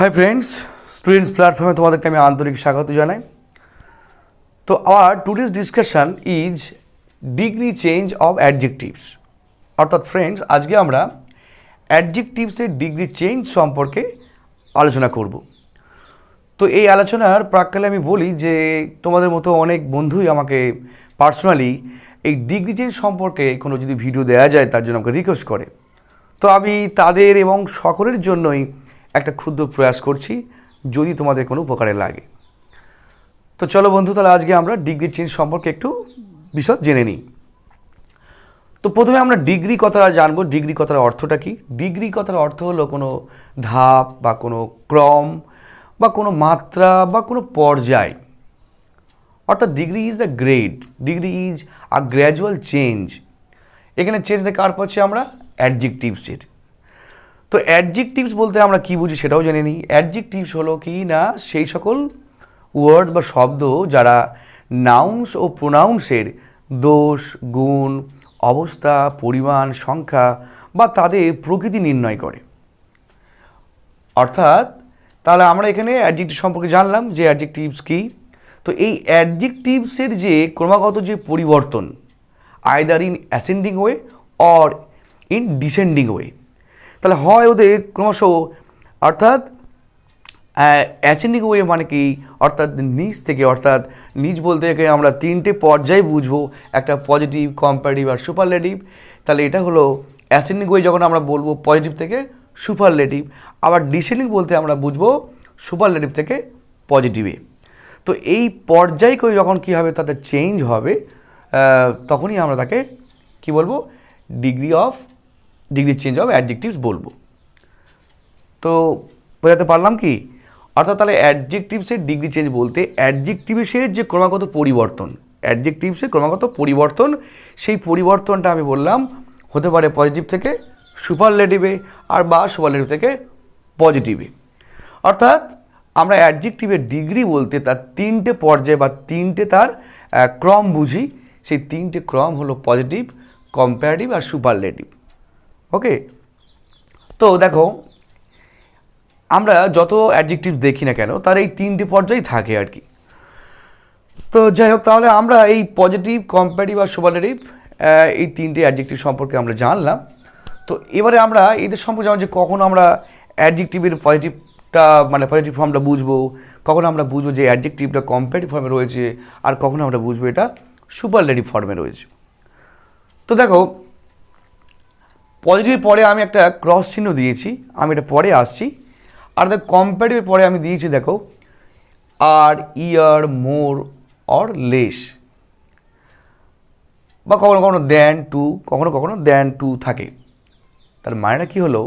Hi friends, students platform তোমাদেরকে আমি আন্তরিক স্বাগত জানাই। তো our today's discussion is degree change of adjectives. অর্থাৎ ফ্রেন্ডস আজকে আমরা অ্যাডজেক্টিভসের ডিগ্রি চেঞ্জ সম্পর্কে আলোচনা করব। তো এই আলোচনার প্রাক্কালে আমি বলি যে তোমাদের মতো অনেক বন্ধুই আমাকে পার্সোনালি এই ডিগ্রি চেঞ্জ সম্পর্কে কোনো যদি ভিডিও দেওয়া যায় তার জন্য আমাকে রিকোয়েস্ট করে। তো আমি তাদের এবং সকলের জন্যই একটা ক্ষুদ্র প্রয়াস করছি, যদি তোমাদের কোনো উপকারে লাগে। তো চলো বন্ধু, তাহলে আজকে আমরা ডিগ্রি চেঞ্জ সম্পর্কে একটু বিশদ জেনে নিই। তো প্রথমে আমরা ডিগ্রি কথাটা জানবো। ডিগ্রি কথার অর্থটা কি? ডিগ্রি কথার অর্থ হলো কোনো ধাপ বা কোনো ক্রম বা কোনো মাত্রা বা কোনো পর্যায়। অর্থাৎ degree is the grade, degree is a gradual change. এখানে চেঞ্জটা কার পাচ্ছি আমরা? অ্যাডজেক্টিভসের। তো অ্যাডজেক্টিভস বলতে আমরা কী বুঝি সেটাও জেনে নিই। অ্যাডজেক্টিভস হলো কি না সেই সকল ওয়ার্ডস বা শব্দ যারা নাউন্স ও প্রোনাউন্সের দোষ, গুণ, অবস্থা, পরিমাণ, সংখ্যা বা তাদের প্রকৃতি নির্ণয় করে। অর্থাৎ তাহলে আমরা এখানে অ্যাডজেক্টিভ সম্পর্কে জানলাম যে অ্যাডজেক্টিভস কী। তো এই অ্যাডজেক্টিভসের যে ক্রমাগত যে পরিবর্তন, either in ascending way or in descending way, তাহলে হয় ওদের ক্রমশ, অর্থাৎ অ্যাসেন্ডিং ওয়ে মানে কি, অর্থাৎ নিচ থেকে, অর্থাৎ নিচ বলতে গেলে আমরা তিনটে পর্যায়ে বুঝবো, একটা পজিটিভ, কম্পারেটিভ আর সুপারলেটিভ। তাহলে এটা হলো অ্যাসেন্ডিং ওয়ে যখন আমরা বলবো পজিটিভ থেকে সুপারলেটিভ, আবার ডিসেন্ডিং বলতে আমরা বুঝবো সুপারলেটিভ থেকে পজিটিভে। তো এই পর্যায় করে যখন কী হবে তাদের চেঞ্জ হবে, তখনই আমরা তাকে কি বলবো? ডিগ্রি চেঞ্জ অফ অ্যাডজেক্টিভস বলবো। তো বোঝাতে পারলাম কি? অর্থাৎ তাহলে অ্যাডজেক্টিভসের ডিগ্রি চেঞ্জ বলতে অ্যাডজেক্টিভসের যে ক্রমাগত পরিবর্তন, অ্যাডজেক্টিভসের ক্রমাগত পরিবর্তন, সেই পরিবর্তনটা আমি বললাম হতে পারে পজিটিভ থেকে সুপারলেটিভে আর বা সুপারলেটিভ থেকে পজিটিভে। অর্থাৎ আমরা অ্যাডজেক্টিভের ডিগ্রি বলতে তার তিনটে পর্যায় বা তিনটে তার ক্রম বুঝি। সেই তিনটে ক্রম হলো পজিটিভ, কম্পারেটিভ আর সুপারলেটিভ। ওকে, তো দেখো আমরা যত অ্যাডজেক্টিভ দেখি না কেন তার এই তিনটে পর্যায়ে থাকে আর কি। তো যাই হোক, তাহলে আমরা এই পজিটিভ, কম্পারেটিভ আর সুপারলেটিভ এই তিনটে অ্যাডজেক্টিভ সম্পর্কে আমরা জানলাম। তো এবারে আমরা এদের সম্পর্কে জানলাম যে কখন আমরা অ্যাডজেক্টিভের পজিটিভটা মানে পজিটিভ ফর্মটা বুঝবো, কখন আমরা বুঝবো যে অ্যাডজেক্টিভটা কম্পারেটিভ ফর্মে রয়েছে, আর কখন আমরা বুঝবো এটা সুপারলেটিভ ফর্মে রয়েছে। তো দেখো, পজিটিভের পরে আমি একটা ক্রস চিহ্ন দিয়েছি, আমি এটা পরে আসছি। আর দেখো কম্পারেটিভের পরে আমি দিয়েছি দেখো আর, ইয়ার, মোর অর লেস, বা কখনো কখনো দ্যান টু, কখনো কখনো দ্যান টু থাকে। তার মানেটা কী হলো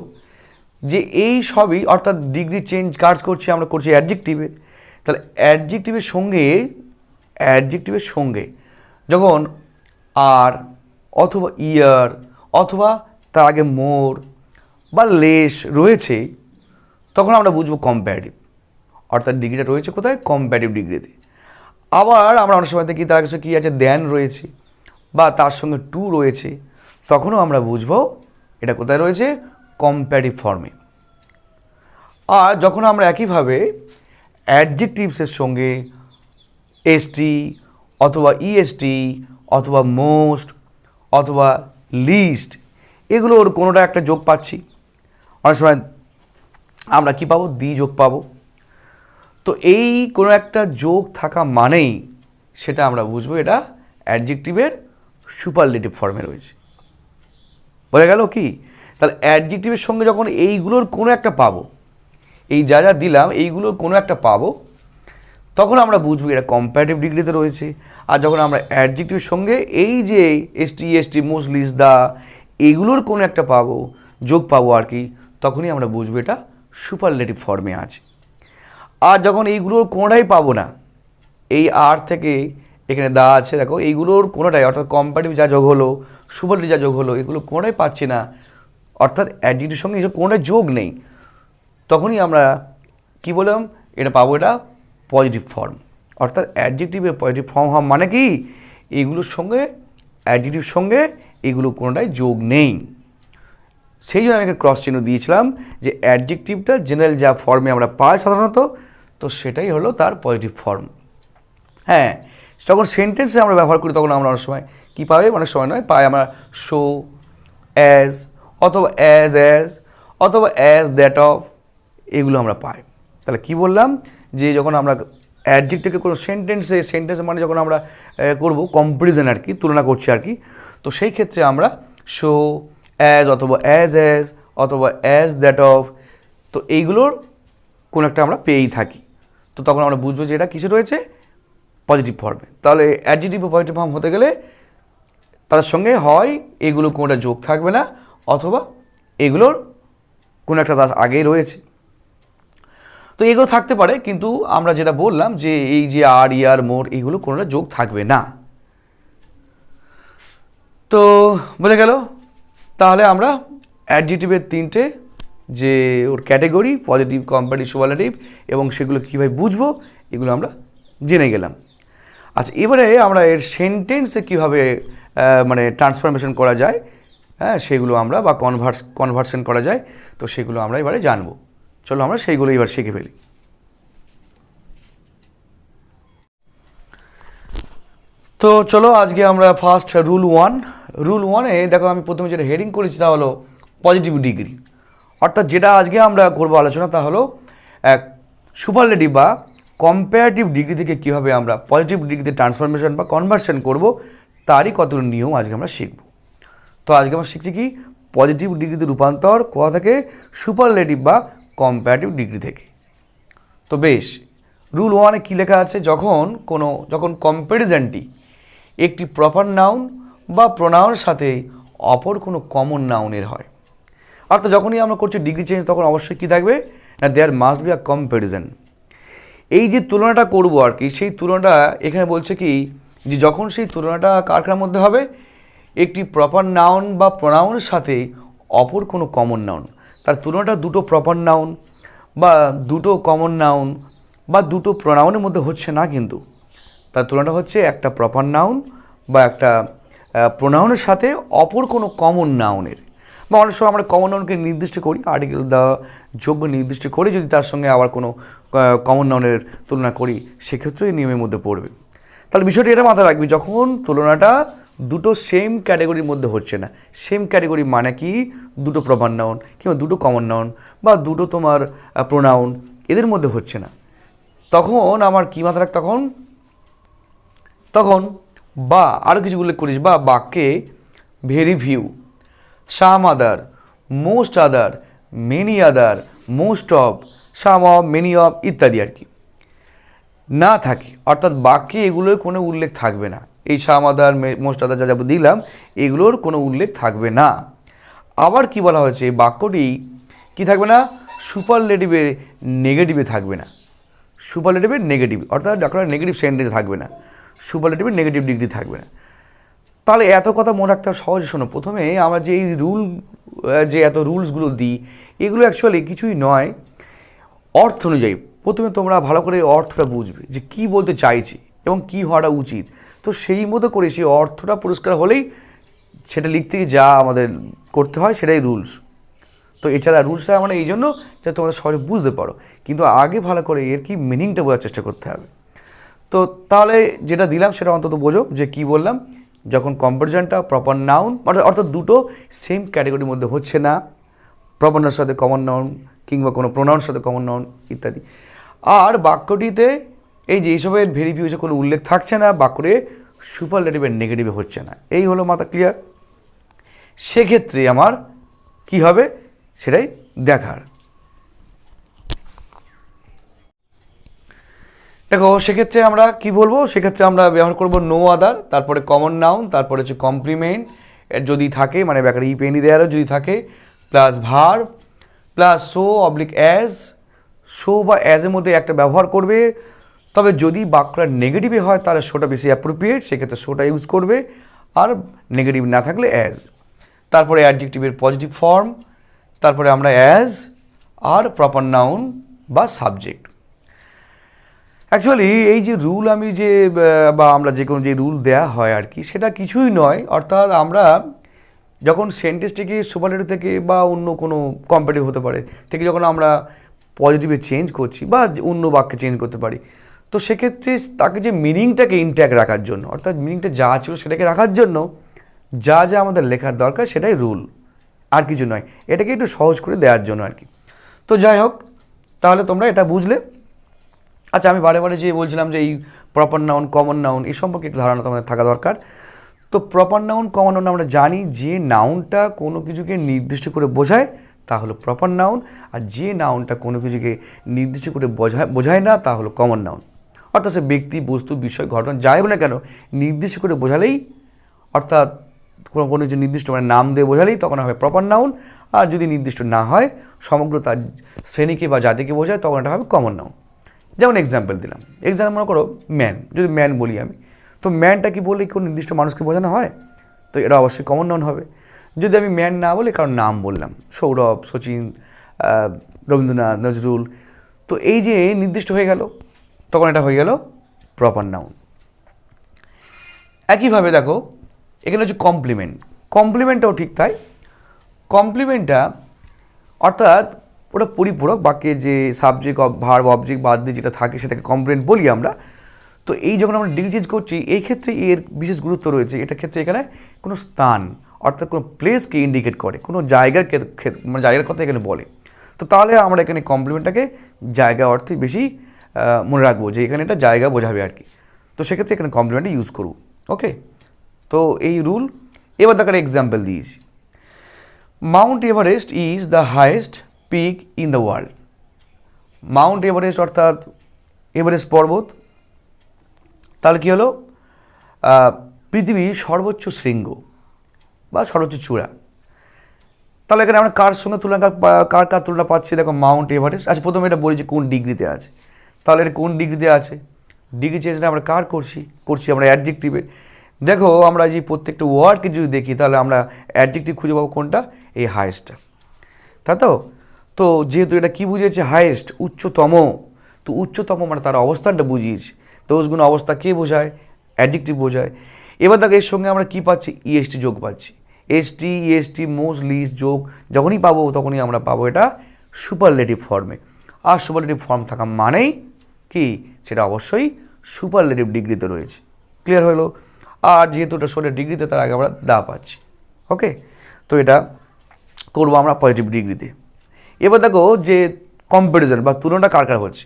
যে এই সবই, অর্থাৎ ডিগ্রি চেঞ্জ কাজ করছি আমরা করছি অ্যাডজেক্টিভে। তাহলে অ্যাডজেক্টিভের সঙ্গে যখন আর অথবা ইয়ার অথবা তার আগে মোর বা লেস রয়েছে, তখন আমরা বুঝবো কম্পারেটিভ। অর্থাৎ ডিগ্রিটা রয়েছে কোথায়? কম্পারেটিভ ডিগ্রিতে। আবার আমরা অনেক সময় দেখি তার কাছে কী আছে, দ্যান রয়েছে বা তার সঙ্গে টু রয়েছে, তখনও আমরা বুঝবো এটা কোথায় রয়েছে? কম্পারেটিভ ফর্মে। আর যখন আমরা একইভাবে অ্যাডজেক্টিভসের সঙ্গে এসটি অথবা ইএসটি অথবা মোস্ট অথবা লিস্ট, এগুলোর কোনোটা একটা যোগ পাচ্ছি, অনেক সময় আমরা কি পাবো? দ্বি যোগ পাবো। তো এই কোনো একটা যোগ থাকা মানেই সেটা আমরা বুঝবো এটা অ্যাডজেক্টিভের সুপারলেটিভ ফর্মে রয়েছে। বোঝা গেল কি? তাহলে অ্যাডজেক্টিভের সঙ্গে যখন এইগুলোর কোনো একটা পাবো, এই যা যা দিলাম এইগুলোর কোনো একটা পাবো, তখন আমরা বুঝবো এটা কম্পারেটিভ ডিগ্রিতে রয়েছে। আর যখন আমরা অ্যাডজেক্টিভের সঙ্গে এই যে এসটি, মোস্ট, লিস্ট, দা, এগুলোর কোনো একটা পাবো, যোগ পাবো আর কি, তখনই আমরা বুঝবো এটা সুপারলেটিভ ফর্মে আছে। আর যখন এইগুলোর কোনোটাই পাবো না, এই আর থেকে এখানে দা আছে দেখো, এইগুলোর কোনোটাই, অর্থাৎ কম্পারেটিভ যা যোগ হলো, সুপারলেটিভ যা যোগ হলো, এগুলো কোনোটাই পাচ্ছি না, অর্থাৎ অ্যাডজেক্টিভের সঙ্গে এসব কোনোটাই যোগ নেই, তখনই আমরা কি বললাম? এটা পাবো এটা পজিটিভ ফর্ম। অর্থাৎ অ্যাডজেক্টিভের পজিটিভ ফর্ম হওয়া মানে কি? এগুলোর সঙ্গে, অ্যাডজেক্টিভের সঙ্গে এগুলো কোনোটাই যোগ নেই। সেই জন্য আমি একটা ক্রস চিহ্ন দিয়েছিলাম যে অ্যাডজেক্টিভটা জেনারেল যা ফর্মে আমরা পাই সাধারণত, তো সেটাই হলো তার পজিটিভ ফর্ম। হ্যাঁ, যখন সেন্টেন্সে আমরা ব্যবহার করি তখন আমরা অনেক সময় কী পাই, অনেক সময় নয় পাই আমরা শো, অ্যাজ, অথবা অ্যাজ অথবা অ্যাজ দ্যাট অফ, এগুলো আমরা পাই। তাহলে কি বললাম, যে যখন আমরা অ্যাডজেক্টিভকে কোনো সেন্টেন্স মানে যখন আমরা করব কম্পারিজন আর কি, তুলনা করছি আর কি, তো সেই ক্ষেত্রে আমরা শো, অ্যাজ অথবা অ্যাজ অথবা অ্যাজ দ্যাট অফ, তো এইগুলোর কোনো একটা আমরা পেয়েই থাকি। তো তখন আমরা বুঝবো যে এটা কিসে রয়েছে, পজিটিভ ফর্মে। তাহলে অ্যাডজেক্টিভ ও পজিটিভ ফর্ম হতে গেলে তাদের সঙ্গে হয় এগুলো কোনোটা যোগ থাকবে না, অথবা এগুলোর কোনো একটা তার আগেই রয়েছে। তো এগুলো থাকতে পারে, কিন্তু আমরা যেটা বললাম যে এই যে আর, ইয়ার, মোর, এইগুলো কোনোটা যোগ থাকবে না। তো বোঝা গেল। তাহলে আমরা অ্যাডজেক্টিভের তিনটে যে ওর ক্যাটেগরি, পজিটিভ, কম্পারেটিভ, সুপারলেটিভ, এবং সেগুলো কীভাবে বুঝবো এগুলো আমরা জেনে গেলাম। আচ্ছা, এবারে আমরা এর সেন্টেন্সে কীভাবে মানে ট্রান্সফরমেশন করা যায়, হ্যাঁ সেগুলো আমরা বা কনভার্সন করা যায়, তো সেগুলো আমরা এবারে জানবো। চলো আমরা সেইগুলো এবার শিখে ফেলি। তো চলো আজকে আমরা ফার্স্ট রুল ওয়ানে দেখো, আমি প্রথমে যেটা হেডিং করেছি তা হলো পজিটিভ ডিগ্রি। অর্থাৎ যেটা আজকে আমরা করবো আলোচনা তা হলো সুপারলেটিভ বা কম্পারেটিভ ডিগ্রি থেকে কীভাবে আমরা পজিটিভ ডিগ্রিতে ট্রান্সফরমেশন বা কনভার্সন করব, তারই কতগুলো নিয়ম আজকে আমরা শিখব। তো আজকে আমরা শিখছি কি, পজিটিভ ডিগ্রিতে রূপান্তর কোথা থেকে, সুপারলেটিভ বা কম্পারেটিভ ডিগ্রি থেকে। তো বেশ, রুল ওয়ানে কী লেখা আছে, যখন কম্প্যারিজনটি একটি প্রপার নাউন বা প্রোনাউনের সাথে অপর কোনো কমন নাউনের হয়, অর্থাৎ যখনই আমরা করছি ডিগ্রি চেঞ্জ, তখন অবশ্যই কী থাকবে না, there must be a comparison. এই যে তুলনাটা করবো আর কি, সেই তুলনাটা এখানে বলছে কি, যে যখন সেই তুলনাটা কার মধ্যে হবে, একটি প্রপার নাউন বা প্রোনাউনের সাথে অপর কোনো কমন নাউন। তার তুলনাটা দুটো প্রপার নাউন বা দুটো কমন নাউন বা দুটো প্রোনাউনের মধ্যে হচ্ছে না, কিন্তু তার তুলনাটা হচ্ছে একটা প্রপার নাউন বা একটা প্রোনাউনের সাথে অপর কোনো কমন নাউনের। বা অনেক সময় আমরা কমন নাউনকে নির্দিষ্ট করি, আর্টিকেল দেওয়া যোগ্য নির্দিষ্ট করে যদি তার সঙ্গে আবার কোনো কমন নাউনের তুলনা করি, সেক্ষেত্রে এই নিয়মের মধ্যে পড়বে। তাহলে বিষয়টি এটা মাথায় রাখবি, যখন তুলনাটা দুটো সেম ক্যাটাগরির মধ্যে হচ্ছে না, সেম ক্যাটাগরি মানে কি, দুটো প্রপার নাউন কিংবা দুটো কমন নাউন বা দুটো তোমার প্রোনাউন, এদের মধ্যে হচ্ছে না, তখন আমার কী মাথায় রাখ, তখন বা আরও কিছু উল্লেখ করিস, বা বাক্যে very few, some other, most other, many other, most of, some of, many of ইত্যাদি আর কি না থাকে, অর্থাৎ বাক্যে এগুলোর কোনো উল্লেখ থাকবে না। এই সাম আদার, মোস্ট আদার যা দিলাম, এগুলোর কোনো উল্লেখ থাকবে না। আবার কি বলা হয়েছে, বাক্যটি কি থাকবে না, সুপারলেটিভের নেগেটিভে থাকবে না, সুপারলেটিভের নেগেটিভ, অর্থাৎ ডাক্তার নেগেটিভ সেন্টেন্স থাকবে না, সুপারলেটিভের নেগেটিভ ডিগ্রি থাকবে না। তাহলে এত কথা মনে রাখতে সহজে শোনো। প্রথমে আমরা যে এই এত রুলসগুলো দিই, এগুলো অ্যাকচুয়ালি কিছুই নয়, অর্থ অনুযায়ী। প্রথমে তোমরা ভালো করে অর্থটা বুঝবে যে কী বলতে চাইছি এবং কী হওয়াটা উচিত, তো সেই মতো করে সেই অর্থটা পরিষ্কার হলেই সেটা লিখতে যা আমাদের করতে হয় সেটাই রুলস। তো এছাড়া রুলসটা মানে এই জন্য যাতে তোমরা সহজে বুঝতে পারো, কিন্তু আগে ভালো করে এর কি মিনিংটা বোঝার চেষ্টা করতে হবে। তো তাহলে যেটা দিলাম সেটা অন্তত বোঝো যে কী বললাম, যখন কম্পারিজনটা প্রপার নাউন অর্থাৎ দুটো সেম ক্যাটাগরির মধ্যে হচ্ছে না, প্রপার নাউনের সাথে কমন নাউন কিংবা কোনো প্রোনাউনের সাথে কমন নাউন ইত্যাদি, আর বাক্যটিতে এই যে এইসবের ভেরি ফিউতে কোনো উল্লেখ থাকছে না, বাক্যে সুপারলেটিভের নেগেটিভে হচ্ছে না, এই হলো মাথা ক্লিয়ার। সেক্ষেত্রে আমার কি হবে সেটাই দেখার। দেখো সেক্ষেত্রে আমরা কি বলবো, সেক্ষেত্রে আমরা ব্যবহার করব নো আদার, তারপরে কমন নাউন, তারপরে হচ্ছে কমপ্লিমেন্ট যদি থাকে, মানে ব্যাপারে ইপেনি দেয়ারও যদি থাকে, plus verb plus so oblique as, so বা অ্যাজের মধ্যে একটা ব্যবহার করবে। তবে যদি বাক্যটা নেগেটিভে হয় তাহলে সোটা বেশি অ্যাপ্রোপ্রিয়েট, সেক্ষেত্রে সোটা ইউজ করবে, আর নেগেটিভ না থাকলে অ্যাজ। তারপরে অ্যাডজেক্টিভের পজিটিভ ফর্ম, তারপরে আমরা অ্যাজ আর প্রপার নাউন বা সাবজেক্ট। অ্যাকচুয়ালি এই যে রুল আমি বা আমরা যে কোনো যে রুল দেয়া হয় আর কি, সেটা কিছুই নয়, অর্থাৎ আমরা যখন সেন্টেন্স থেকে সুপারলেটিভ থেকে বা অন্য কোনো কম্পারেটিভ হতে পারে থেকে যখন আমরা পজিটিভে চেঞ্জ করছি বা অন্য বাক্যে চেঞ্জ করতে পারি, তো সেক্ষেত্রে তাকে যে মিনিংটাকে ইনট্যাক্ট রাখার জন্য, অর্থাৎ মিনিংটা যা ছিল সেটাকে রাখার জন্য যা যা আমাদের লেখার দরকার সেটাই রুল, আর কিছু নয়। এটাকে একটু সহজ করে দেওয়ার জন্য আর কি। তো যাই হোক, তাহলে তোমরা এটা বুঝলে। আচ্ছা, আমি বারে বারে যে বলছিলাম যে এই প্রপার নাউন, কমন নাউন এই সম্পর্কে একটু ধারণা তোমাদের থাকা দরকার। তো প্রপার নাউন, কমন নাউন আমরা জানি যে নাউনটা কোনো কিছুকে নির্দিষ্ট করে বোঝায় তা হলো প্রপার নাউন, আর যে নাউনটা কোনো কিছুকে নির্দিষ্ট করে বোঝায় না তা হলো কমন নাউন। অর্থাৎ সে ব্যক্তি, বস্তু, বিষয়, ঘটনা যাই হোক না কেন নির্দিষ্ট করে বোঝালেই, অর্থাৎ কোনো কিছু নির্দিষ্ট মানে নাম দিয়ে বোঝালেই তখন হবে প্রপার নাউন। আর যদি নির্দিষ্ট না হয়, সমগ্র তার শ্রেণীকে বা জাতিকে বোঝায়, তখন এটা হবে কমন নাউন। যেমন এক্সাম্পল দিলাম, এক্সাম্পল মনে করো ম্যান, যদি ম্যান বলি আমি, তো ম্যানটা কি বললে কোনো নির্দিষ্ট মানুষকে বোঝানো হয়, তো এটা অবশ্যই কমন নাউন হবে। যদি আমি ম্যান না বলি, কারণ নাম বললাম, সৌরভ, সচিন, রবীন্দ্রনাথ, নজরুল, তো এই যে নির্দিষ্ট হয়ে গেল, তখন এটা হয়ে গেল প্রপার নাউন। একইভাবে দেখো এখানে হচ্ছে কমপ্লিমেন্ট, কমপ্লিমেন্টটাও ঠিক তাই। কমপ্লিমেন্টটা অর্থাৎ ওটা পরিপূরক, বাক্যে যে সাবজেক্ট, ভার্ব, অবজেক্ট বাদ দিয়ে যেটা থাকে সেটাকে কমপ্লিমেন্ট বলি আমরা। তো এই যখন আমরা ডিগ্রি চেঞ্জ করছি, এই ক্ষেত্রে এর বিশেষ গুরুত্ব রয়েছে। এটা ক্ষেত্রে এখানে কোনো স্থান অর্থাৎ কোনো প্লেসকে ইন্ডিকেট করে, কোনো জায়গার মানে জায়গার কথা এখানে বলে। তো তাহলে আমরা এখানে কমপ্লিমেন্টটাকে জায়গা অর্থে বেশি মনে রাখবো, যে এখানে এটা জায়গা বোঝাবে আর কি। তো সেক্ষেত্রে এখানে কমপ্লিমেন্টটা ইউজ করবো। ওকে, তো এই রুল। এবার দেখার এক্সাম্পল দিয়েছি, Mount Everest is the highest peak in the world. Mount Everest অর্থাৎ এভারেস্ট পর্বত, তাহলে কী হলো, পৃথিবীর সর্বোচ্চ শৃঙ্গ বা সর্বোচ্চ চূড়া। তাহলে এখানে আমরা কার সঙ্গে তুলনা, কার তুলনা পাচ্ছি, দেখো মাউন্ট এভারেস্ট। আচ্ছা, প্রথমে এটা বলি যে কোন ডিগ্রিতে আছে, তাহলে এটা কোন ডিগ্রিতে আছে, ডিগ্রি চেঞ্জটা আমরা কার করছি আমরা অ্যাডজেক্টিভের। দেখো আমরা যে প্রত্যেকটা ওয়ার্ডকে যদি দেখি, তাহলে আমরা অ্যাডজেক্টিভ খুঁজে পাবো কোনটা, এই হাইয়েস্টটা, তাই তো। তো যেহেতু এটা কী বুঝিয়েছে, হাইয়েস্ট, উচ্চতম, তো উচ্চতম মানে তার অবস্থানটা বুঝিয়েছে। তো ওগুলো অবস্থা কে বোঝায়, অ্যাডজেক্টিভ বোঝায়। এবার দেখো এর সঙ্গে আমরা কী পাচ্ছি, ইএসটি যোগ পাচ্ছি। এসটি, ইএসটি, মোস্ট, লিস্ট যোগ যখনই পাবো তখনই আমরা পাবো এটা সুপারলেটিভ ফর্মে। আর সুপারলেটিভ ফর্ম থাকা মানেই কি, সেটা অবশ্যই সুপারলেটিভ ডিগ্রিতে রয়েছে। ক্লিয়ার হলো? আর যেহেতু এটা সুপারলেটিভ ডিগ্রিতে, তার আগে আমরা দা পাচ্ছি। ওকে, তো এটা করবো আমরা পজিটিভ ডিগ্রিতে। এবার দেখো যে কম্প্যারিজন বা তুলনাটা কার কার হচ্ছে।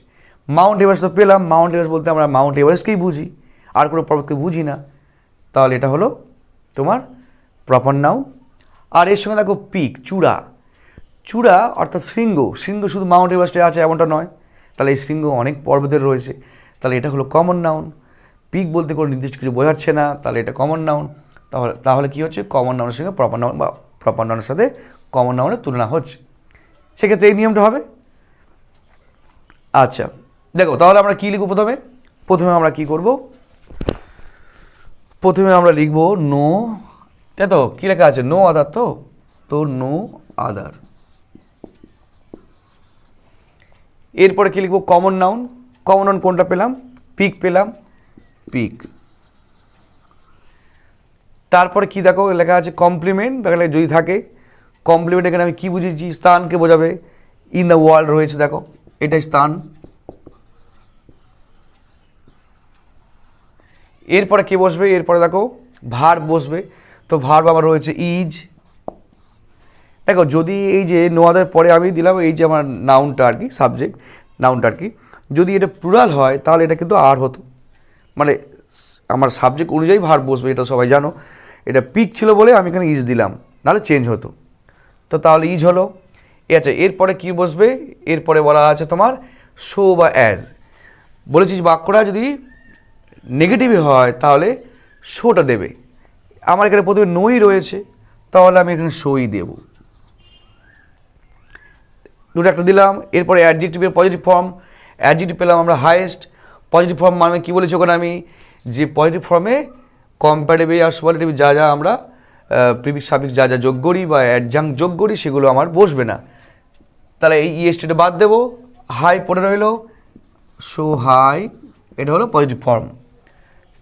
মাউন্ট এভারেস্ট তো পেলাম, মাউন্ট এভারেস্ট বলতে আমরা মাউন্ট এভারেস্টকেই বুঝি, আর কোনো পর্বতকে বুঝি না। তাহলে এটা হলো তোমার প্রপার নাউন। আর এর সঙ্গে দেখো পিক, চূড়া, চূড়া অর্থাৎ শৃঙ্গ, শৃঙ্গ শুধু মাউন্ট এভারেস্টে আছে এমনটা নয়, তাহলে এই শৃঙ্গ অনেক পর্বতের রয়েছে, তাহলে এটা হলো কমন নাউন। পিক বলতে কোনো নির্দিষ্ট কিছু বোঝাচ্ছে না, তাহলে এটা কমন নাউন। তাহলে কী হচ্ছে, কমন নাউনের সঙ্গে প্রপার নাউন বা প্রপার নাউনের সাথে কমন নাউনের তুলনা হচ্ছে, সেক্ষেত্রে এই নিয়মটা হবে। আচ্ছা দেখো, তাহলে আমরা কী লিখব, প্রথমে আমরা কী করব, প্রথমে আমরা লিখব নো, তাই তো, কী লেখা আছে, নো আদার, তো নো আদার। এরপরে কী লিখব, কমন নাউন, কমন নাউন কোনটা পেলাম, পিক পেলাম, পিক। তারপরে কি দেখো লেখা আছে কমপ্লিমেন্ট, যদি থাকে কমপ্লিমেন্ট, এখানে আমি কী বুঝেছি, স্থানকে বোঝাবে, ইন দ্য ওয়ার্ল্ড রয়েছে, দেখো এটাই স্থান। এরপরে কে বসবে, এরপরে দেখো ভার্ব বসবে, তো ভার্ব আমার রয়েছে ইজ। দেখো যদি এই যে নো আদার পরে আমি দিলাম এই যে আমার নাউনটা আর কি, সাবজেক্ট নাউনটা আর কি, যদি এটা প্লুরাল হয় তাহলে এটা কিন্তু আর হতো, মানে আমার সাবজেক্ট অনুযায়ী ভার্ব বসবে, এটা সবাই জানো। এটা পিক ছিল বলে আমি এখানে ইজ দিলাম, নাহলে চেঞ্জ হতো। তো তাহলে ইজ হলো। আচ্ছা এরপরে কি বসবে, এরপরে বলা আছে তোমার শো বা অ্যাজ। বলেছিস বাক্যটা যদি নেগেটিভই হয় তাহলে শোটা দেবে, আমার এখানে প্রথমে নোই রয়েছে, তাহলে আমি এখানে শোই দেব, দুটো একটা দিলাম। এরপরে অ্যাডজেক্টিভের পজিটিভ ফর্ম, অ্যাডজেক্টিভ পেলাম আমরা হাইয়েস্ট। পজিটিভ ফর্ম মানে কী বলেছি ওখানে আমি, যে পজিটিভ ফর্মে কম্পারেটিভ আর সুপারলেটিভ যা যা আমরা প্রিফিক্স সাফিক্স যা যা যোগ করি বা অ্যাডজাঙ্ক যোগ করি সেগুলো আমার বসবে না, তাহলে এই ইএসটিটা বাদ দেবো। হাই পড়ে রইল, সো হাই, এটা হলো পজিটিভ ফর্ম।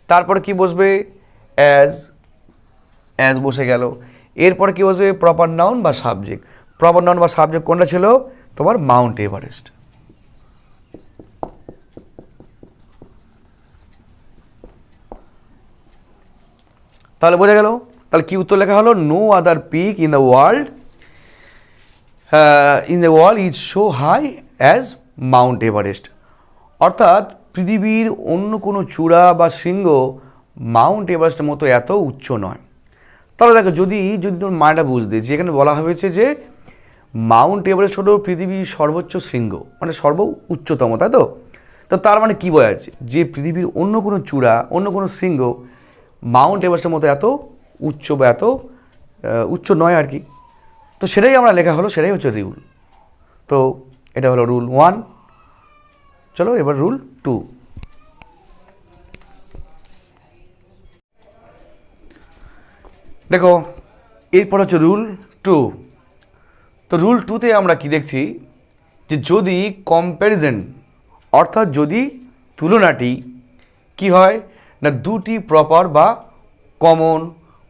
তারপরে কি বসবে, অ্যাজ, অ্যাজ বসে গেল। এরপরে কী বসবে? প্রপার নাউন বা সাবজেক্ট। প্রপার নাউন বা সাবজেক্ট কোনটা ছিল? তোমার মাউন্ট এভারেস্ট। তাহলে বোঝা গেল। তাহলে কি উত্তর লেখা হলো? No other peak in the world is so high as Mount Everest. অর্থাৎ পৃথিবীর অন্য কোনো চূড়া বা শৃঙ্গ মাউন্ট এভারেস্টের মতো এত উচ্চ নয়। তাহলে দেখো, যদি তোমার মাটা বুঝতে যে এখানে বলা হয়েছে যে মাউন্ট এভারেস্ট হলো পৃথিবীর সর্বোচ্চ শৃঙ্গ, মানে সর্ব উচ্চতম, তাই তো? তো তার মানে কী বোঝা যাচ্ছে? যে পৃথিবীর অন্য কোনো চূড়া, অন্য কোনো শৃঙ্গ মাউন্ট এভারেস্টের মতো এত উচ্চ বা এত উচ্চ নয় আর কি। তো সেটাই আমরা লেখা হলো, সেটাই হচ্ছে রুল। তো এটা হলো রুল 1। চলো এবার রুল 2। দেখো, এরপর হচ্ছে রুল 2। তো রুল 2তে আমরা কি দেখছি? যে যদি কম্প্যারিজন, অর্থাৎ যদি তুলনাটি কি হয় না, দুটি প্রপার বা কমন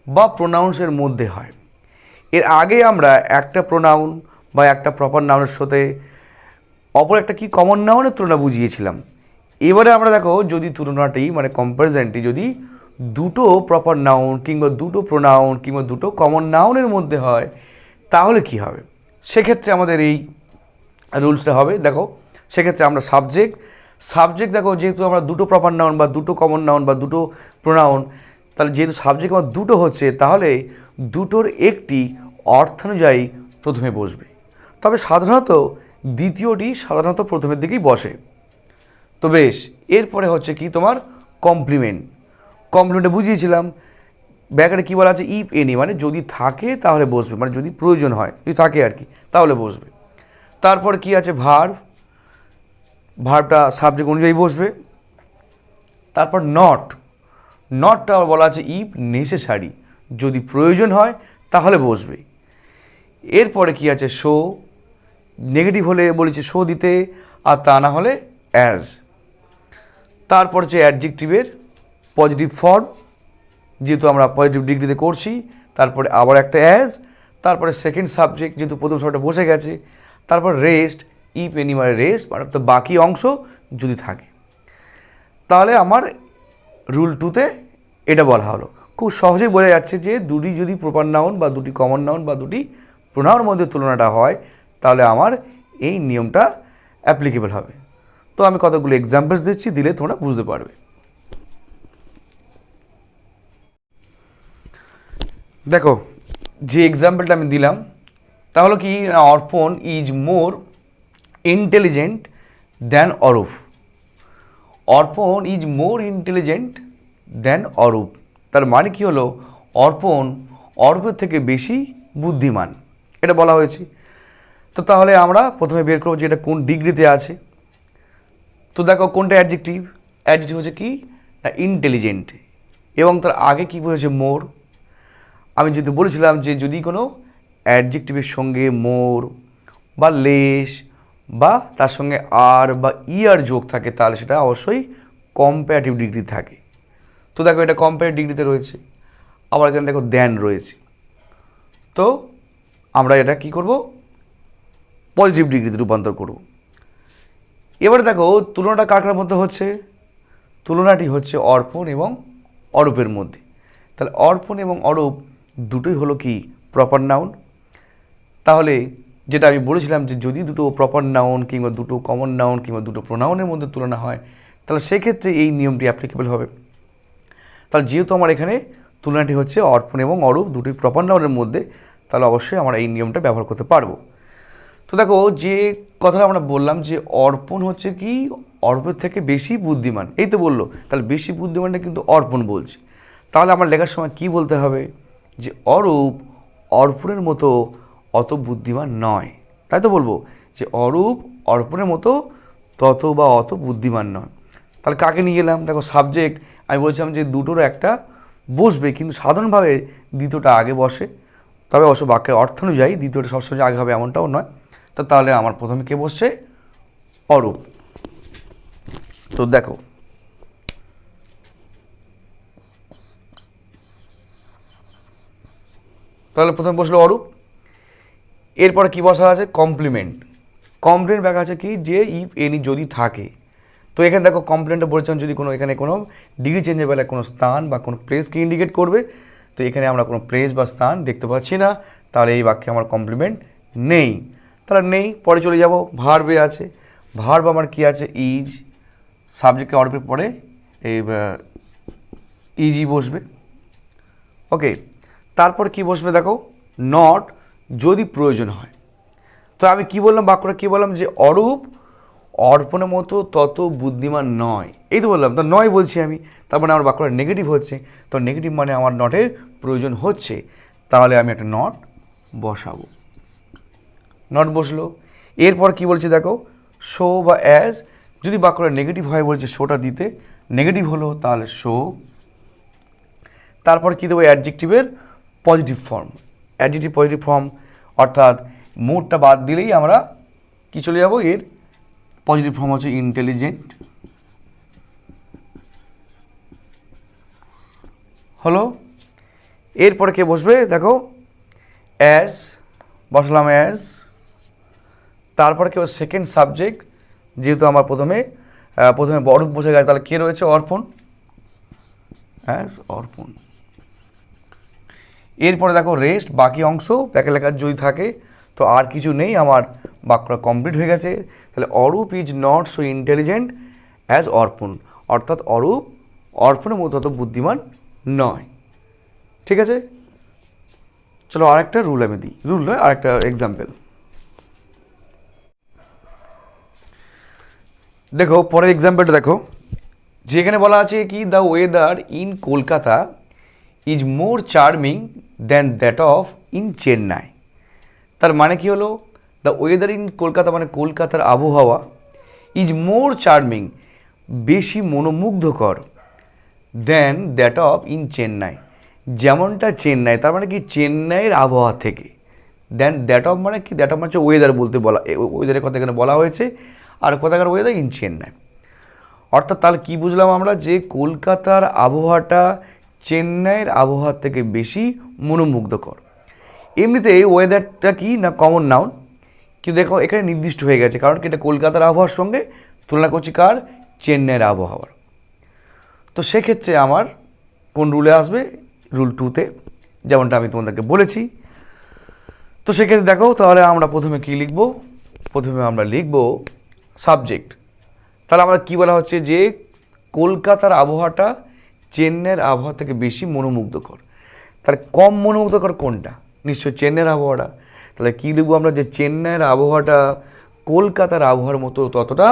বা প্রোনাউন্সের মধ্যে হয়। এর আগে আমরা একটা প্রোনাউন বা একটা প্রপার নাউনের সাথে অপর একটা কি কমন নাউনের তুলনা বুঝিয়েছিলাম। এবারে আমরা দেখো, যদি তুলনাটি মানে কম্প্যারিজনটি যদি দুটো প্রপার নাউন কিংবা দুটো প্রোনাউন কিংবা দুটো কমন নাউনের মধ্যে হয়, তাহলে কি হবে? সেক্ষেত্রে আমাদের এই রুলসটা হবে। দেখো, সেক্ষেত্রে আমরা সাবজেক্ট দেখো, যেহেতু আমরা দুটো প্রপার নাউন বা দুটো কমন নাউন বা দুটো প্রোনাউন, তাহলে যেহেতু সাবজেক্ট আমার দুটো হচ্ছে, তাহলে দুটোর একটি অর্থানুযায়ী প্রথমে বসবে। তবে সাধারণত দ্বিতীয়টি সাধারণত প্রথমের দিকেই বসে। তো বেশ, এরপরে হচ্ছে কি তোমার কমপ্লিমেন্টে বুঝিয়েছিলাম। ব্যাকেটে কী বলা আছে? ইফ এনি, মানে যদি থাকে তাহলে বসবে, মানে যদি প্রয়োজন হয়, যদি থাকে আর কি, তাহলে বসবে। তারপর কি আছে? ভার্বটা সাবজেক্ট অনুযায়ী বসবে। তারপর নটটা বলা আছে ইফ নেসেসারি, যদি প্রয়োজন হয় তাহলে বসবে। এরপরে কি আছে? শো, নেগেটিভ হলে বলেছে শো দিতে, আর তা না হলে অ্যাজ। তারপর হচ্ছে অ্যাডজেক্টিভের পজিটিভ ফর্ম, যেহেতু আমরা পজিটিভ ডিগ্রিতে করছি, তারপরে আবার একটা অ্যাজ, তারপরে সেকেন্ড সাবজেক্ট, যেহেতু প্রথম শব্দটা বসে গেছে, তারপর রেস্ট, ইফ এনি মানে রেস্ট, মানে তো বাকি অংশ যদি থাকে। তাহলে আমার রুল 2তে এটা বলা হলো। খুব সহজেই বোঝা যাচ্ছে যে দুটি যদি প্রপার নাউন বা দুটি কমন নাউন বা দুটি প্রোনাউনের মধ্যে তুলনাটা হয়, তাহলে আমার এই নিয়মটা অ্যাপ্লিকেবল হবে। তো আমি কতগুলো এক্সাম্পলস দিচ্ছি, দিলে তোমরা বুঝতে পারবে। দেখো, যে এক্সাম্পলটা আমি দিলাম, তাহলে কি? Arpan is more intelligent than Arup. Arpan is more intelligent than Arup. তার মানে কি হলো? অর্পণের থেকে বেশি বুদ্ধিমান, এটা বলা হয়েছে। তো তাহলে আমরা প্রথমে বের করবো যে এটা কোন ডিগ্রিতে আছে। তো দেখো, কোনটা অ্যাডজেক্টিভ হচ্ছে কি না, ইন্টেলিজেন্ট, এবং তার আগে কি বলেছে? মোর। আমি যেহেতু বলেছিলাম যে যদি কোনো অ্যাডজেক্টিভের সঙ্গে মোর বা লেস বা তার সঙ্গে আর বা ইয়ার যোগ থাকে, তাহলে সেটা অবশ্যই কম্পারেটিভ ডিগ্রি থাকে। তো দেখো, এটা কম্পারেটিভ ডিগ্রিতে রয়েছে। আবার এখানে দেখো দ্যান রয়েছে। তো আমরা এটা কি করব? পজিটিভ ডিগ্রিতে রূপান্তর করব। এবারে দেখো, তুলনাটা কার মধ্যে হচ্ছে? তুলনাটি হচ্ছে অর্পণ এবং অরূপের মধ্যে। তাহলে অর্পণ এবং অরূপ দুটোই হলো কি প্রপার নাউন। তাহলে যেটা আমি বলেছিলাম যে যদি দুটো প্রপার নাউন কিংবা দুটো কমন নাউন কিংবা দুটো প্রোনাউনের মধ্যে তুলনা হয়, তাহলে সেক্ষেত্রে এই নিয়মটি অ্যাপ্লিকেবল হবে। তাহলে যেহেতু আমার এখানে তুলনাটি হচ্ছে অর্পণ এবং অরূপ দুটি প্রপার নাউনের মধ্যে, তাহলে অবশ্যই আমরা এই নিয়মটা ব্যবহার করতে পারবো। তো দেখো, যে কথাটা আমরা বললাম যে অর্পণ হচ্ছে কি অরূপের থেকে বেশি বুদ্ধিমান, এই তো বললো। তাহলে বেশি বুদ্ধিমানটা কিন্তু অর্পণ বলছে। তাহলে আমার লেখার সময় কি বলতে হবে? যে অর্পণের মতো অত বুদ্ধিমান নয়, তাই তো বলবো যে অর্পণের মতো তত বা অত বুদ্ধিমান নয়। তাহলে কাকে নিয়ে গেলাম? দেখো, সাবজেক্ট আমি বলছিলাম যে দুটোর একটা বসবে, কিন্তু সাধারণভাবে দ্বিতীয়টা আগে বসে। তবে অবশ্য বাক্যের অর্থানুযায়ী দ্বিতীয়টা সবসময় আগে হবে এমনটাও নয়। তো তাহলে আমার প্রথমে কে বসছে? অরূপ। তো দেখো, তাহলে প্রথমে বসলো অরূপ। এরপরে কী বসা আছে? কমপ্লিমেন্ট। কমপ্লিমেন্ট ব্যাখ্যা আছে কি, যে ইফ এনি যদি থাকে। তো এখানে দেখো কমপ্লিমেন্টে বলেছিলাম যদি কোনো এখানে কোনো ডিগ্রি চেঞ্জের বেলায় কোনো স্থান বা কোনো প্লেসকে ইন্ডিকেট করবে, তো এখানে আমরা কোনো প্লেস বা স্থান দেখতে পাচ্ছি না, তাহলে এই বাক্যে আমার কমপ্লিমেন্ট নেই। তাহলে নেই, পরে চলে যাব ভার্বে আছে। ভার্ব আমার কি আছে? ইজ। সাবজেক্টকে অর্ডারের পরে এই ইজি বসবে। ওকে, তারপর কি বসবে দেখো, নট, যদি প্রয়োজন হয়। তো আমি কি বললাম, বাক্যটা কি বললাম, যে অরূপ অর্পণের মতো তত বুদ্ধিমান নয়, এই তো বললাম। তো নয় বলছি আমি, তার মানে আমার বাক্যটা নেগেটিভ হচ্ছে। তো নেগেটিভ মানে আমার নটের প্রয়োজন হচ্ছে, তাহলে আমি একটা নট বসাবো। নট বসলো। এরপর কি বলছে দেখো, শো বা অ্যাজ, যদি বাক্যটা নেগেটিভ হয় বলছে শোটা দিতে, নেগেটিভ হলো তাহলে শো। তারপর কী দেবো? অ্যাডজেক্টিভের positive form. Adjective positive form অর্থাৎ মোডটা বাদ দিলেই আমরা কি চলে যাব, এর পজিটিভ ফর্ম হচ্ছে ইন্টেলিজেন্ট হলো। এরপরে কে বসবে দেখো, অ্যাজ বসলাম, অ্যাজ। তারপরে কেউ সেকেন্ড সাবজেক্ট, যেহেতু আমার প্রথমে অরূপ বসে গেছে, তাহলে কে রয়েছে? অর্পণ, অ্যাজ অর্পণ। এরপরে দেখো রেস্ট, বাকি অংশ ব্যাকে লেখার যদি থাকে, তো আর কিছু নেই, আমার বাক্যটা কমপ্লিট হয়ে গেছে। তাহলে Arup is not so intelligent as অর্পণ, অর্থাৎ অরূপ অর্পণের মতো অত বুদ্ধিমান নয়। ঠিক আছে, চলো আরেকটা রুল আমি দিই, রুল নয় আরেকটা এক্সাম্পল। দেখো পরের এক্সাম্পলটা দেখো, যেখানে বলা আছে কি, the weather in Kolkata is more charming than that of in Chennai. তার মানে কি হলো, দ্য ওয়েদার ইন কলকাতা মানে কলকাতার আবহাওয়া, ইজ মোর চার্মিং বেশি মনোমুগ্ধকর, দেন দ্যাট অফ ইন চেন্নাই যেমনটা চেন্নাই, তার মানে কি চেন্নাইয়ের আবহাওয়া থেকে। দেন দ্যাট অফ মানে কি, দ্যাট অফ মানে ওয়েদার বলতে বলা, ওয়েদারের কথা এখানে বলা হয়েছে, আর কোথাকার ওয়েদার? ইন চেন্নাই। অর্থাৎ তাহলে কী বুঝলাম আমরা, যে কলকাতার আবহাওয়াটা চেন্নাইয়ের আবহাওয়ার থেকে বেশি মনোমুগ্ধকর। এমনিতে ওয়েদারটা কি না কমন নাউন, কিন্তু দেখো এখানে নির্দিষ্ট হয়ে গেছে, কারণ কি এটা কলকাতার আবহাওয়ার সঙ্গে তুলনা করছি কার? চেন্নাইয়ের আবহাওয়ার। তো সেক্ষেত্রে আমার কোন রুলে আসবে? রুল 2তে, যেমনটা আমি তোমাদেরকে বলেছি। তো সেক্ষেত্রে দেখো, তাহলে আমরা প্রথমে কি লিখব? প্রথমে আমরা লিখব সাবজেক্ট। তাহলে আমরা কী বলা হচ্ছে, যে কলকাতার আবহাওয়াটা চেন্নাইয়ের আবহাওয়া থেকে বেশি মনোমুগ্ধকর। তাহলে কম মনোমুগ্ধকর কোনটা? নিশ্চয় চেন্নাইয়ের আবহাওয়াটা। তাহলে কী লিখবো আমরা, যে চেন্নাইয়ের আবহাওয়াটা কলকাতার আবহাওয়ার মতো ততটা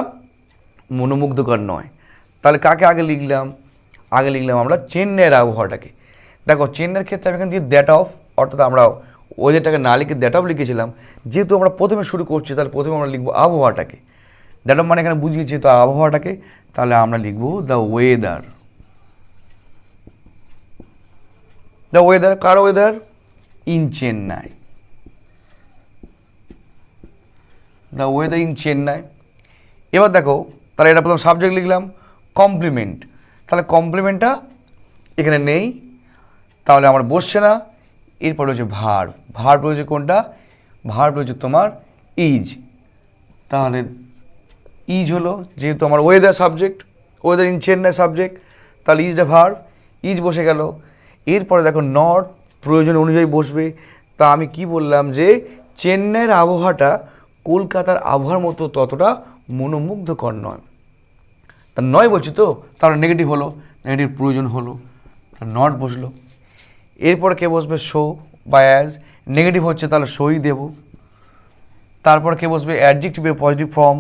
মনোমুগ্ধকর নয়। তাহলে কাকে আগে লিখলাম? আগে লিখলাম আমরা চেন্নাইয়ের আবহাওয়াটাকে। দেখো চেন্নাইয়ের ক্ষেত্রে আমি এখান দিয়ে দ্যাট অফ, অর্থাৎ আমরা ওয়েদারটাকে না লিখে দ্যাট অফ লিখেছিলাম, যেহেতু আমরা প্রথমে শুরু করছি তাহলে প্রথমে আমরা লিখবো আবহাওয়াটাকে। দ্যাট অফ মানে এখানে বুঝিয়েছি যেহেতু আবহাওয়াটাকে, তাহলে আমরা লিখবো the weather. The weather, car weather? In Chennai. The weather in Chennai. এবার দেখো, তাহলে এটা প্রথম সাবজেক্ট লিখলাম। কমপ্লিমেন্ট, তাহলে কমপ্লিমেন্টটা এখানে নেই, তাহলে আমার বসছে না। এরপর রয়েছে ভার্ব। ভার্ব রয়েছে কোনটা? ভার্ব রয়েছে তোমার ইজ। তাহলে ইজ হলো, যেহেতু আমার weather subject, weather in Chennai subject, তাহলে ইজ দ্য ভার্ব, ইজ বসে গেল। এরপরে দেখো নট প্রয়োজন অনুযায়ী বসবে। তা আমি কি বললাম, যে চেন্নাইয়ের আবহাওয়াটা কলকাতার আবহাওয়ার মতো ততটা মনোমুগ্ধকর নয়। তা নয় বলছি তো, তাহলে নেগেটিভ হলো, নেগেটিভ প্রয়োজন হলো, নট বসলো। এরপরে কে বসবে? শো বা অ্যাজ। নেগেটিভ হচ্ছে তাহলে শোই দেব। তারপর কে বসবে? অ্যাডজেক্টিভের পজিটিভ ফর্ম,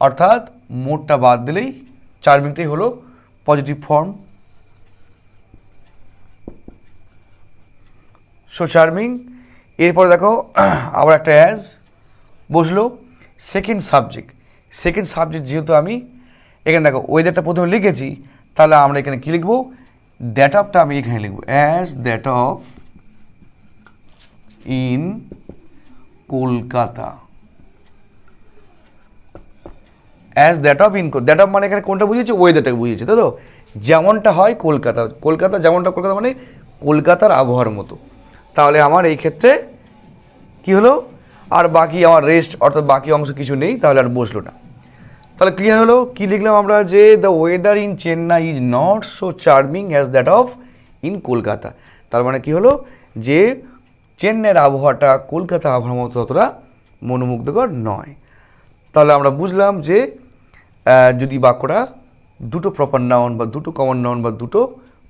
অর্থাৎ মোডটা বাদ দিলেই চার্মিংটাই হলো পজিটিভ ফর্ম, সো চার্মিং। এরপরে দেখো আবার একটা অ্যাজ বসলো। সেকেন্ড সাবজেক্ট, সেকেন্ড সাবজেক্ট যেহেতু আমি এখানে দেখো ওয়েদারটা প্রথমে লিখেছি, তাহলে আমরা এখানে কী লিখবো? দ্যাট অফটা আমি এখানে লিখবো, as that of in Kolkata. As that of in, that of মানে এখানে কোনটা বুঝিয়েছে? ওয়েদারটাকে বুঝিয়েছে, তাই তো? যেমনটা হয় কলকাতা, কলকাতা যেমনটা, কলকাতা মানে কলকাতার আবহাওয়ার মতো। তাহলে আমার এই ক্ষেত্রে কি হলো, আর বাকি আমার রেস্ট অর্থাৎ বাকি অংশ কিছু নেই, তাহলে আর বসলো না। তাহলে ক্লিয়ার হলো, কি লিখলাম আমরা, যে the weather in Chennai is not so charming as that of in Kolkata. তার মানে কি হলো, যে চেন্নাইয়ের আবহাওয়াটা কলকাতা আবহাওয়ার মতো অতটা মনোমুগ্ধকর নয়। তাহলে আমরা বুঝলাম যে যদি বাক্যটা দুটো প্রপার নাউন বা দুটো কমন নাউন বা দুটো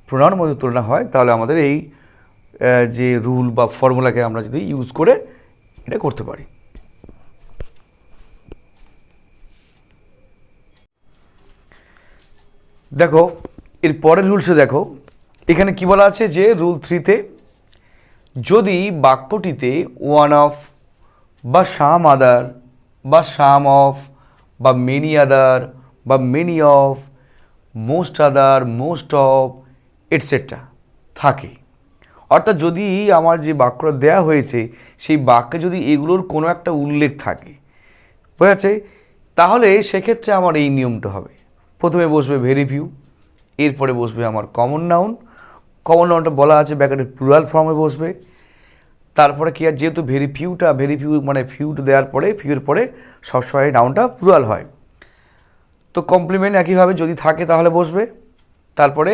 প্রোনাউন মধ্যে তুলনা হয়, তাহলে আমাদের এই যে রুল বা ফর্মুলাকে আমরা যদি ইউজ করে এটা করতে পারি। দেখো এর পরের রুলসে দেখো, এখানে কি বলা আছে যে রুল 3-তে যদি বাক্যটিতে ওয়ান অফ বা সাম আদার বা সাম অফ বা মেনি আদার বা many of, most other, most of etcetera থাকে, অর্থাৎ যদি আমার যে বাক্যটা দেওয়া হয়েছে সেই বাক্যে যদি এগুলোর কোনো একটা উল্লেখ থাকে, বোঝা যাচ্ছে, তাহলে সেক্ষেত্রে আমার এই নিয়মটা হবে, প্রথমে বসবে ভেরি ফিউ, এরপরে বসবে আমার কমন নাউন, কমন নাউনটা বলা আছে ব্র্যাকেটের প্লুরাল ফর্মে বসবে, তারপরে কি আর যেহেতু ভেরি ফিউ মানে ফিউটা দেওয়ার পরে ফিউর পরে সবসময় নাউনটা প্লুরাল হয়, তো কমপ্লিমেন্ট একইভাবে যদি থাকে তাহলে বসবে, তারপরে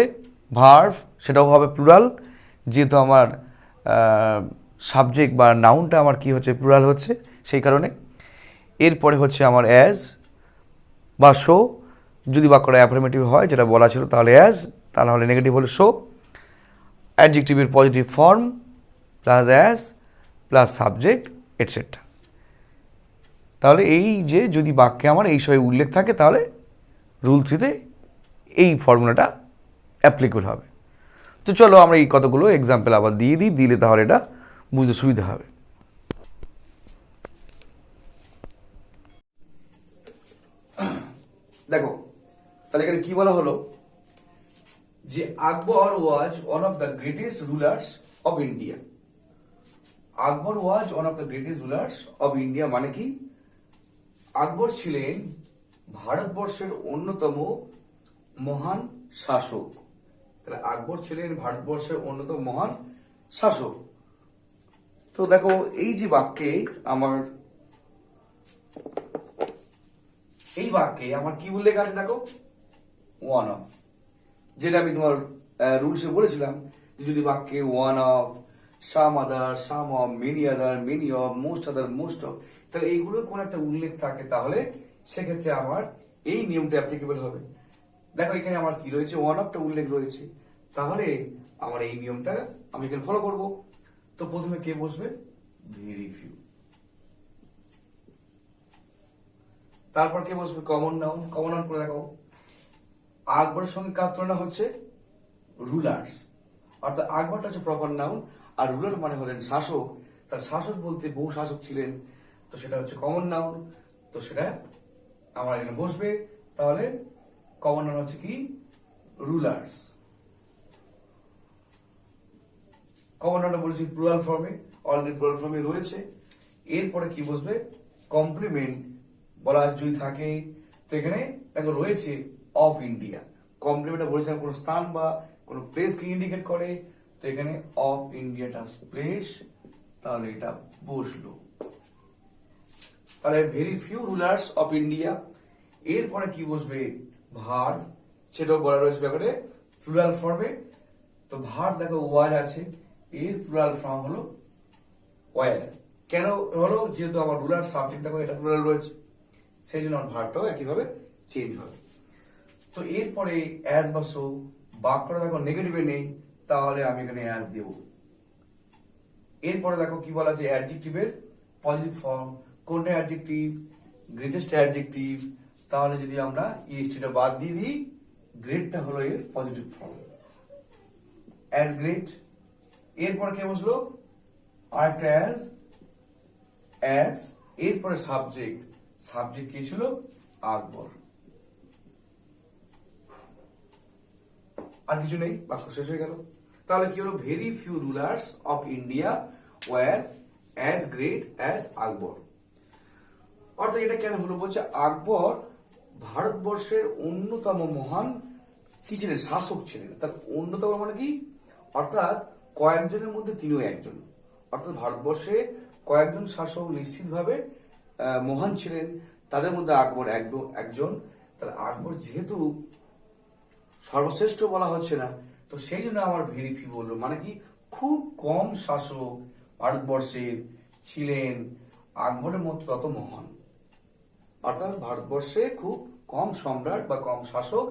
ভার্ব সেটাও হবে প্লুরাল, যেহেতু আমার সাবজেক্ট বা নাউনটা আমার কি হচ্ছে, প্লুরাল হচ্ছে, সেই কারণে। এরপরে হচ্ছে আমার অ্যাজ বা শো, যদি বাক্যটা অ্যাফার্মেটিভ হয় যেটা বলা ছিল তাহলে অ্যাজ, তাহলে হলে নেগেটিভ হলে শো, অ্যাডজেক্টিভের positive form plus as plus subject etcetera. তাহলে এই যে যদি বাক্যে আমার এই সবই উল্লেখ থাকে তাহলে রুল 3-তে এই ফর্মুলাটা অ্যাপ্লিকেবল হবে। তো চলো আমরা এই কতগুলো এক্সাম্পল আবার দিয়ে দিই, দিলে তাহলে এটা বুঝতে সুবিধা হবে। দেখো তাহলে এখানে কি বলা হলো, যে Akbar was one of the greatest rulers of India. Akbar was one of the greatest rulers of India মানে কি, আকবর ছিলেন ভারতবর্ষের অন্যতম মহান শাসক। তাহলে আকবর ছিলেন ভারতবর্ষের অন্যতম মহান শাসক। তো দেখো এই যে বাক্যে আমার কি উল্লেখ আছে, দেখো ওয়ান অফ, যেটা আমি তোমার রুলসে বলেছিলাম যে যদি বাক্যে one of, some other, some of, many other, many of, most other, most of, তাহলে এইগুলো কোন একটা উল্লেখ থাকে তাহলে সেক্ষেত্রে আমার এই নিয়মটা অ্যাপ্লিকেবল হবে। দেখো এখানে আমার কি রয়েছে, ওয়ান অফটা উল্লেখ রয়েছে, তাহলে আমার এই নিয়মটা আমি এখানে ফলো করব। তো প্রথমে কে বসবে, ভেরি ফিউ, তারপর কে বসবে, কমন নাউন। কমন নাউন করে দেখো, আকবরের সঙ্গে কার তুলনা হচ্ছে, রুলার্স, অর্থাৎ আকবরটা হচ্ছে প্রপার নাউন, আর রুলার মানে হলেন শাসক। তার শাসক বলতে বহু শাসক ছিলেন, তো সেটা হচ্ছে কমন নাউন, তো সেটা আমার এখানে বসবে। তাহলে কমন নাউন হচ্ছে কি, রুলার্স। কমন নাউনটা বলেছি প্লুরাল ফর্মে, অলরেডি প্লুরাল ফর্মে রয়েছে। এরপরে কি বসবে, কমপ্লিমেন্ট বলা আছে যদি থাকে, তো এখানে দেখো রয়েছে অফ ইন্ডিয়া। কমপ্লিমেন্টটা বলেছিলাম কোনো স্থান বা কোনো প্লেসকে ইন্ডিকেট করে, তো এখানে অফ ইন্ডিয়াটা প্লেস, তাহলে এটা বসলো। তাহলে very few rulers of India. এরপরে কি বসবে, ভার্ব, সেটাও বলা রয়েছে ব্যাপারে প্লুরাল ফর্মে। তো ভার্ব দেখো ওয়ার আছে, এর প্লুরাল ফর্ম হলো ওয়ার। কেন হলো, যেহেতু আমার রুলার সাবজেক্ট দেখো এটা প্লুরাল রয়েছে, সেই জন্য আমার ভার্বটাও একইভাবে চেঞ্জ হবে। তো এরপরে অ্যাজ বা সো, বাক্যটা দেখো নেগেটিভে নেই, তাহলে আমি এখানে অ্যাজ দেব। এরপরে দেখো কি বলা আছে, অ্যাডজেক্টিভের পজিটিভ ফর্ম, কোনটা অ্যাডজেক্টিভ, গ্রেটেস্ট অ্যাডজেক্টিভ, তাহলে যদি আমরা ইএসটিটা বাদ দিয়ে দিই, গ্রেটটা হলো এর পজিটিভ ফর্ম, অ্যাজ গ্রেট। এরপরে কে বসলো, আরেকটা অ্যাজ, এরপরে সাবজেক্ট, সাবজেক্ট কি ছিল, আকবর। আর কিছু নেই, বাক্য শেষ হয়ে গেল। তাহলে কি হলো, very few rulers of India were as great as Akbar. অর্থাৎ এটা কেন হলো, বলছে আকবর ভারতবর্ষের অন্যতম মহান কি ছিলেন, শাসক ছিলেন। তার অন্যতম মানে কি, অর্থাৎ কয়েকজনের মধ্যে তিনিও একজন, অর্থাৎ ভারতবর্ষে কয়েকজন শাসক নিশ্চিতভাবে মহান ছিলেন, তাদের মধ্যে আকবর একজন। তাহলে আকবর যেহেতু সর্বশ্রেষ্ঠ বলা হচ্ছে না, তো সেই জন্য আমার ভেরি ফিউ বললো, মানে কি খুব কম শাসক ভারতবর্ষে ছিলেন আকবরের মতো তত মহান। অর্থাৎ ভারতবর্ষে খুব কম সম্রাট বা কম শাসক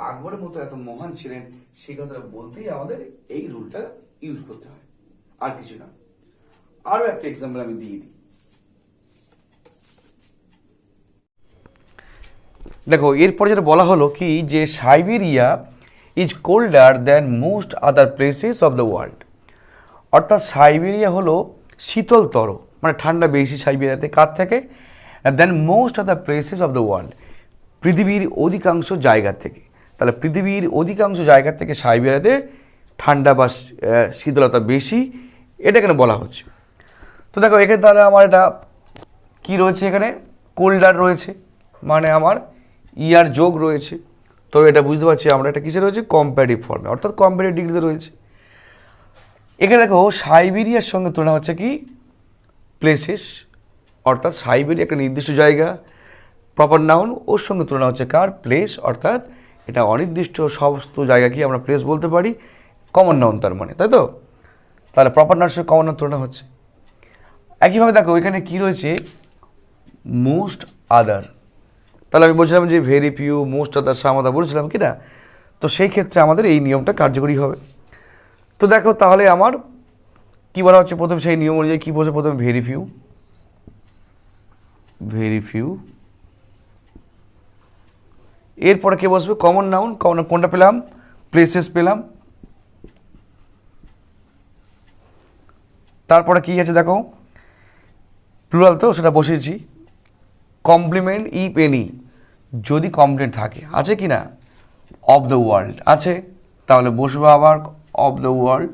আকবরের মতো এত মহান ছিলেন, সেই কথাটা বলতেই আমাদের এই রুলটা ইউজ করতে হয়, আর কিছু না। আরো একটা এক্সাম্পল আমি দিয়ে দিই। দেখো এরপরে যেটা বলা হলো কি যে Siberia is colder than most other places of the world. অর্থাৎ সাইবেরিয়া হলো শীতলতর, মানে ঠান্ডা বেশি সাইবেরিয়াতে, কার থেকে? Than most other places of the world, পৃথিবীর অধিকাংশ জায়গা থেকে। তাহলে পৃথিবীর অধিকাংশ জায়গা থেকে সাইবেরিয়াতে ঠান্ডা বা শীতলতা বেশি, এটা এখানে বলা হচ্ছে। তো দেখো এখানে তাহলে আমার এটা কী রয়েছে, এখানে কোল্ডার রয়েছে, মানে আমার ইয়ার যোগ রয়েছে। তো এটা বুঝতে পারছি আমরা এটা কিসে রয়েছে, কম্পারেটিভ ফর্মে, অর্থাৎ কম্পারেটিভ ডিগ্রিতে রয়েছে। এখানে দেখো সাইবেরিয়ার সঙ্গে তুলনা হচ্ছে কি প্লেসেস, অর্থাৎ সাইবেরিয়া একটা নির্দিষ্ট জায়গা, প্রপার নাউন, ওর সঙ্গে তুলনা হচ্ছে কার, প্লেস, অর্থাৎ এটা অনির্দিষ্ট সমস্ত জায়গাকে আমরা প্লেস বলতে পারি, কমন নাউন তার মানে, তাই তো? তাহলে প্রপার নাউনের সঙ্গে কমন নাউন তুলনা হচ্ছে। একইভাবে দেখো এখানে কি রয়েছে, মোস্ট আদার। তাহলে আমি বলছিলাম যে ভেরি ফিউ, মোস্ট আদার, সাম আদার বলছিলাম কি না? তো সেই ক্ষেত্রে আমাদের এই নিয়মটা কার্যকরী হবে। তো দেখো তাহলে আমার কি বলা হচ্ছে, প্রথমে সেই নিয়ম অনুযায়ী কী বলছে, প্রথমে ভেরি ফিউ, ভেরি ফিউ, এরপরে কে বসবে, কমন নাউন, কোনটা পেলাম, প্লেসেস পেলাম। তারপরে কি আছে দেখো, প্লুরাল তো সেটা বসিয়েছি, কমপ্লিমেন্ট ইফ এনি, যদি কমপ্লিমেন্ট থাকে, আছে কি না, অফ দ্য ওয়ার্ল্ড আছে, তাহলে বসবে আবার of the world,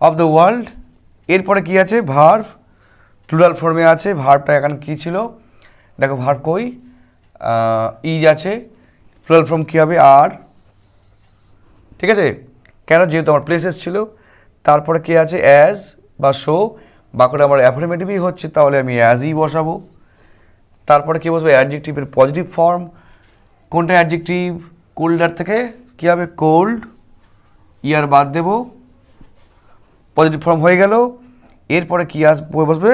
of the world. এরপরে কি আছে, ভার্ব, প্লুরাল ফর্মে আছে, ভার্বটা এখন কী ছিল দেখো, ভার্ব কই, ইজ আছে, প্লুরাল ফর্ম কী হবে, আর, ঠিক আছে, কেন, যেহেতু আমার প্লেসেস ছিল। তারপরে কি আছে, অ্যাজ বা শো, বাকিটা আমার অ্যাফার্মেটিভই হচ্ছে, তাহলে আমি অ্যাজই বসাবো। তারপরে কী বসবো, অ্যাডজেক্টিভের পজিটিভ ফর্ম, কোনটা অ্যাডজেক্টিভ, কোল্ডার থেকে কী হবে, কোল্ড, ইয়ার বাদ দেব, পজিটিভ ফর্ম হয়ে গেল। এরপরে কী বসবে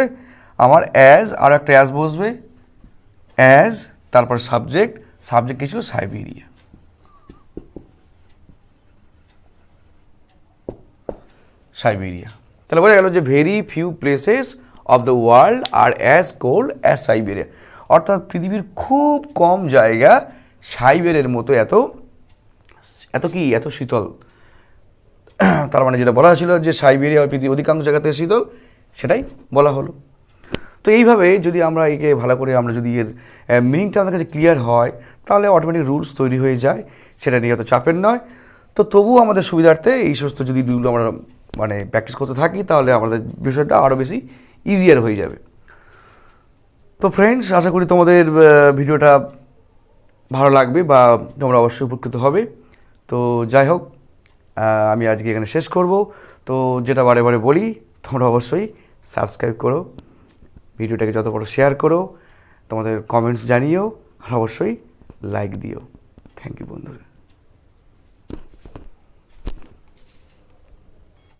আমার, অ্যাজ, আর একটা অ্যাজ বসবে, অ্যাজ, তারপর সাবজেক্ট, সাবজেক্ট কী ছিল, সাইবেরিয়া। সাইবেরিয়া, তাহলে বোঝা গেল যে very few places of the world আর অ্যাজ কোল্ড অ্যাজ সাইবেরিয়া, অর্থাৎ পৃথিবীর খুব কম জায়গা সাইবেরিয়ার মতো এত এত শীতল। তার মানে যেটা বলা হয়েছিল যে সাইবেরিয়া পৃথিবীর অধিকাংশ জায়গাতে শীতল, সেটাই বলা হলো। তো এইভাবে যদি আমরা একে ভালো করে আমরা যদি এর মিনিংটা আমাদের কাছে ক্লিয়ার হয়, তাহলে অটোমেটিক রুলস তৈরি হয়ে যায়, সেটা নিয়ে অত চাপের নয়। তো তবুও আমাদের সুবিধার্থে এই সমস্ত যদি রুল আমরা মানে প্র্যাকটিস করতে থাকি, তাহলে আমাদের বিষয়টা আরও বেশি ইজিয়ার হয়ে যাবে। তো ফ্রেন্ডস, আশা করি তোমাদের ভিডিওটা ভালো লাগবে বা তোমরা অবশ্যই উপকৃত হবে। তো যাই হোক, আমি আজকে এখানে শেষ করব। তো যেটা বারে বারে বলি, তোমরা অবশ্যই সাবস্ক্রাইব করো, ভিডিওটাকে যত বড় শেয়ার করো, তোমাদের কমেন্টস জানিও, আর অবশ্যই লাইক দিও। থ্যাংক ইউ বন্ধুরা।